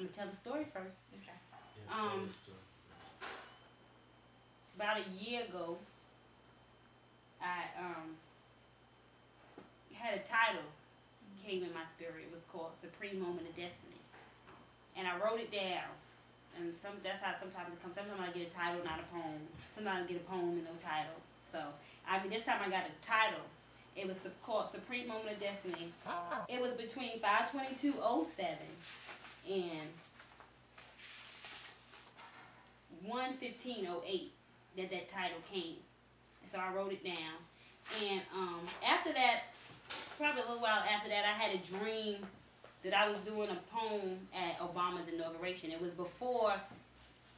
gonna tell the story first. Okay. Yeah, tell the story. About a year ago, I had a title came in my spirit. It was called Supreme Moment of Destiny, and I wrote it down. And that's how sometimes it comes. Sometimes I get a title, not a poem. Sometimes I get a poem and no title. So this time I got a title. It was called Supreme Moment of Destiny. It was between 5/22/07 and 1/15/08 that title came. And so I wrote it down. And after that, probably a little while after that, I had a dream that I was doing a poem at Obama's inauguration. It was before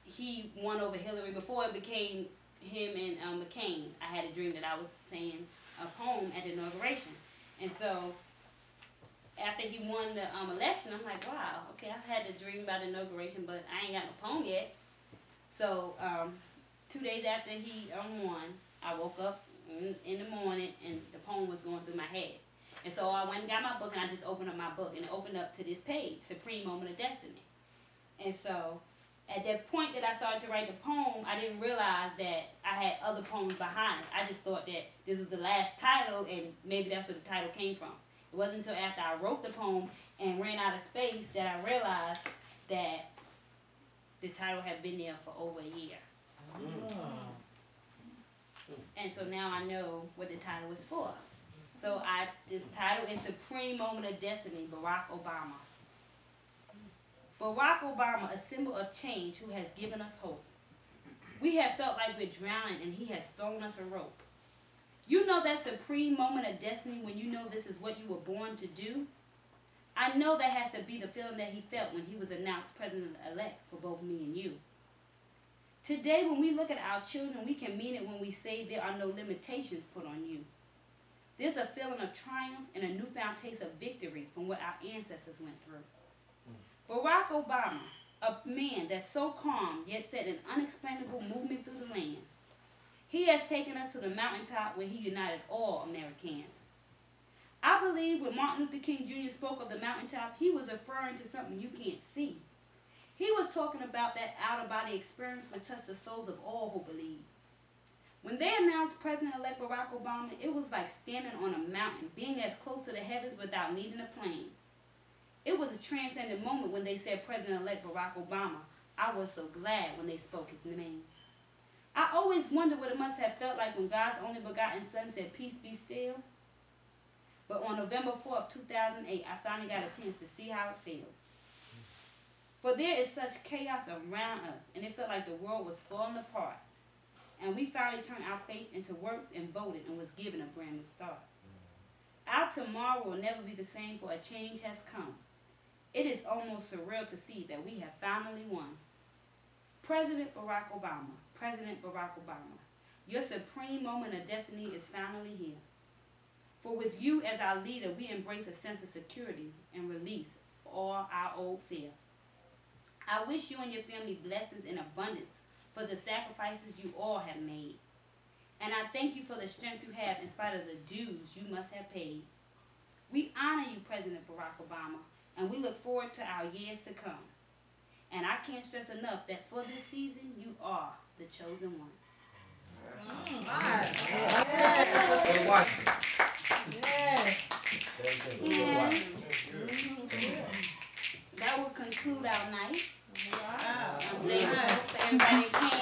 he won over Hillary, before it became him and McCain. I had a dream that I was saying a poem at the inauguration. And so after he won the election, I'm like, wow, okay, I've had a dream about the inauguration, but I ain't got no poem yet. So 2 days after he won, I woke up in the morning and the poem was going through my head. And so I went and got my book, and I just opened up my book, and it opened up to this page, Supreme Moment of Destiny. And so at that point that I started to write the poem, I didn't realize that I had other poems behind it. I just thought that this was the last title, and maybe that's where the title came from. It wasn't until after I wrote the poem and ran out of space that I realized that the title had been there for over a year. And so now I know what the title is for. So the title is Supreme Moment of Destiny, Barack Obama. Barack Obama, a symbol of change who has given us hope. We have felt like we're drowning and he has thrown us a rope. You know that supreme moment of destiny when you know this is what you were born to do? I know that has to be the feeling that he felt when he was announced president-elect for both me and you. Today, when we look at our children, we can mean it when we say there are no limitations put on you. There's a feeling of triumph and a newfound taste of victory from what our ancestors went through. Barack Obama, a man that's so calm yet set an unexplainable movement through the land. He has taken us to the mountaintop where he united all Americans. I believe when Martin Luther King Jr. spoke of the mountaintop, he was referring to something you can't see. He was talking about that out-of-body experience which touched the souls of all who believe. When they announced President-elect Barack Obama, it was like standing on a mountain, being as close to the heavens without needing a plane. It was a transcendent moment when they said President-elect Barack Obama. I was so glad when they spoke his name. I always wondered what it must have felt like when God's only begotten Son said, "Peace be still." But on November 4th, 2008, I finally got a chance to see how it feels. For there is such chaos around us, and it felt like the world was falling apart. And we finally turned our faith into works and voted and was given a brand new start. Our tomorrow will never be the same, for a change has come. It is almost surreal to see that we have finally won. President Barack Obama, President Barack Obama, your supreme moment of destiny is finally here. For with you as our leader, we embrace a sense of security and release all our old fear. I wish you and your family blessings in abundance for the sacrifices you all have made. And I thank you for the strength you have in spite of the dues you must have paid. We honor you, President Barack Obama, and we look forward to our years to come. And I can't stress enough that for this season, you are the chosen one. And that will conclude our night. I'm thankful for everybody that came